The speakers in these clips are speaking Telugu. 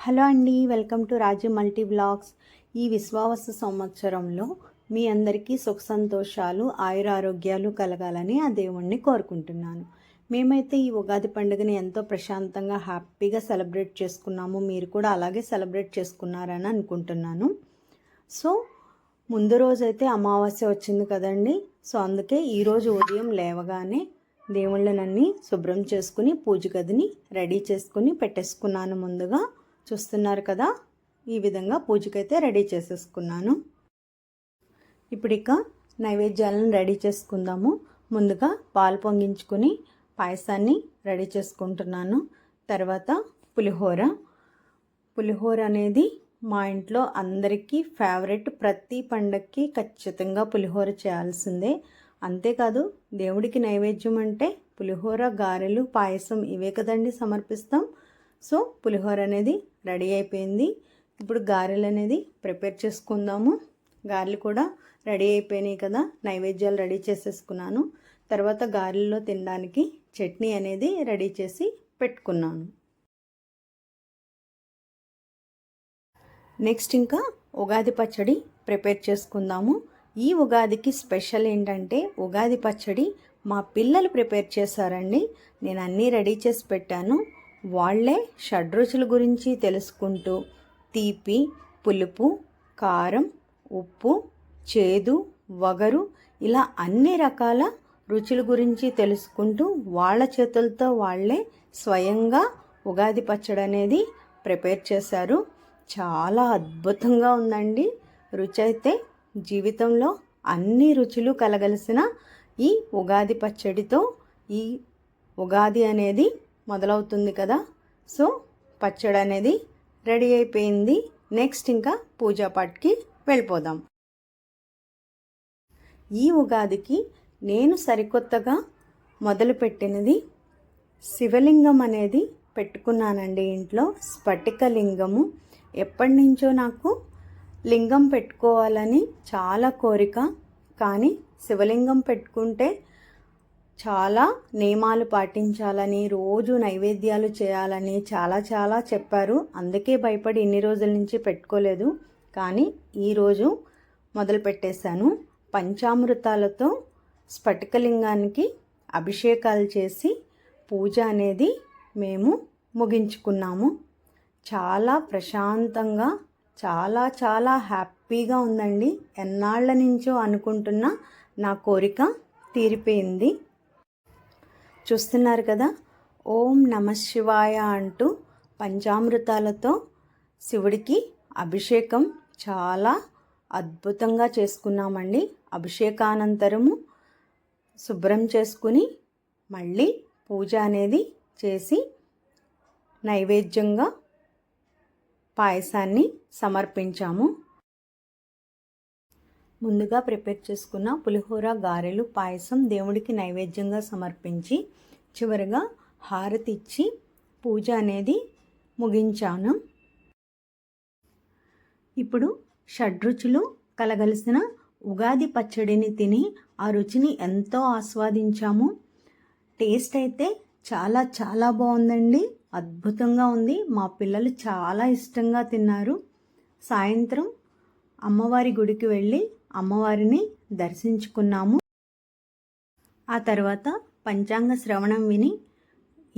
హలో అండి, welcome to Raju multi blogs. ఈ విశ్వావసు సంవత్సరంలో మీ అందరికీ సుఖ సంతోషాలు, ఆయురారోగ్యాలు కలగాలని ఆ దేవుణ్ణి కోరుకుంటున్నాను. మేమైతే ఈ ఉగాది పండుగని ఎంతో ప్రశాంతంగా హ్యాపీగా సెలబ్రేట్ చేసుకున్నాము. మీరు కూడా అలాగే సెలబ్రేట్ చేసుకున్నారని అనుకుంటున్నాను. సో ముందు రోజైతే అమావాస్య వచ్చింది కదండి. సో అందుకే ఈరోజు ఉదయం లేవగానే దేవుళ్ళనన్నీ శుభ్రం చేసుకుని పూజ గదిని రెడీ చేసుకుని పెట్టేసుకున్నాను. ముందుగా చూస్తున్నారు కదా, ఈ విధంగా పూజకైతే రెడీ చేసేసుకున్నాను. ఇప్పుడు ఇక నైవేద్యాలను రెడీ చేసుకుందాము. ముందుగా పాలు పొంగించుకుని పాయసాన్ని రెడీ చేసుకుంటున్నాను. తర్వాత పులిహోర అనేది మా ఇంట్లో అందరికీ ఫేవరెట్. ప్రతి పండక్కి ఖచ్చితంగా పులిహోర చేయాల్సిందే. అంతేకాదు, దేవుడికి నైవేద్యం అంటే పులిహోర, గారెలు, పాయసం ఇవే కదండి సమర్పిస్తాం. సో పులిహోర అనేది రెడీ అయిపోయింది. ఇప్పుడు గారెలు అనేది ప్రిపేర్ చేసుకుందాము. గారెలు కూడా రెడీ అయిపోయినాయి కదా, నైవేద్యాలు రెడీ చేసేసుకున్నాను. తర్వాత గారెల్లో తినడానికి చట్నీ అనేది రెడీ చేసి పెట్టుకున్నాను. నెక్స్ట్ ఇంకా ఉగాది పచ్చడి ప్రిపేర్ చేసుకుందాము. ఈ ఉగాదికి స్పెషల్ ఏంటంటే ఉగాది పచ్చడి మా పిల్లలు ప్రిపేర్ చేశారండి. నేను అన్నీ రెడీ చేసి పెట్టాను. వాళ్ళే షడ్రుచుల గురించి తెలుసుకుంటూ తీపి, పులుపు, కారం, ఉప్పు, చేదు, వగరు ఇలా అన్ని రకాల రుచుల గురించి తెలుసుకుంటూ వాళ్ళ చేతులతో వాళ్ళే స్వయంగా ఉగాది పచ్చడి అనేది ప్రిపేర్ చేశారు. చాలా అద్భుతంగా ఉందండి. రుచి అయితే జీవితంలో అన్ని రుచులు కలగలిసిన ఈ ఉగాది పచ్చడితో ఈ ఉగాది అనేది మొదలవుతుంది కదా. సో పచ్చడి అనేది రెడీ అయిపోయింది. నెక్స్ట్ ఇంకా పూజాపాటికి వెళ్ళిపోదాం. ఈ ఉగాదికి నేను సరికొత్తగా మొదలుపెట్టినది శివలింగం అనేది పెట్టుకున్నానండి ఇంట్లో. స్ఫటిక లింగము. ఎప్పటి నుంచో నాకు లింగం పెట్టుకోవాలని చాలా కోరిక. కానీ శివలింగం పెట్టుకుంటే చాలా నియమాలు పాటించాలని, రోజు నైవేద్యాలు చేయాలని చాలా చెప్పారు. అందుకే భయపడి ఇన్ని రోజుల నుంచి పెట్టుకోలేదు. కానీ ఈరోజు మొదలు పెట్టేశాను. పంచామృతాలతో స్ఫటికలింగానికి అభిషేకాలు చేసి పూజ అనేది మేము ముగించుకున్నాము. చాలా ప్రశాంతంగా, చాలా హ్యాపీగా ఉందండి. ఎన్నాళ్ళ నుంచో అనుకుంటున్న నా కోరిక తీరిపోయింది. చూస్తున్నారు కదా, ఓం నమ శివాయ అంటూ పంచామృతాలతో శివుడికి అభిషేకం చాలా అద్భుతంగా చేసుకున్నామండి. అభిషేకానంతరము శుభ్రం చేసుకుని మళ్ళీ పూజ అనేది చేసి నైవేద్యంగా పాయసాన్ని సమర్పించాము. ముందుగా ప్రిపేర్ చేసుకున్న పులిహోర, గారెలు, పాయసం దేవుడికి నైవేద్యంగా సమర్పించి చివరిగా హారతి ఇచ్చి పూజ అనేది ముగించాను. ఇప్పుడు షడ్రుచులు కలగలిసిన ఉగాది పచ్చడిని తిని ఆ రుచిని ఎంతో ఆస్వాదించాము. టేస్ట్ అయితే చాలా బాగుందండి. అద్భుతంగా ఉంది. మా పిల్లలు చాలా ఇష్టంగా తిన్నారు. సాయంత్రం అమ్మవారి గుడికి వెళ్ళి అమ్మవారిని దర్శించుకున్నాము. ఆ తర్వాత పంచాంగ శ్రవణం విని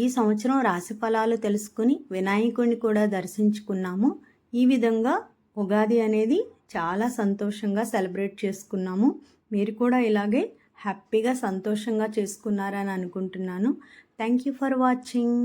ఈ సంవత్సరం రాశి ఫలాలు తెలుసుకుని వినాయకుడిని కూడా దర్శించుకున్నాము. ఈ విధంగా ఉగాది అనేది చాలా సంతోషంగా సెలబ్రేట్ చేసుకున్నాము. మీరు కూడా ఇలాగే హ్యాపీగా సంతోషంగా చేసుకున్నారని అనుకుంటున్నాను. Thank you for watching.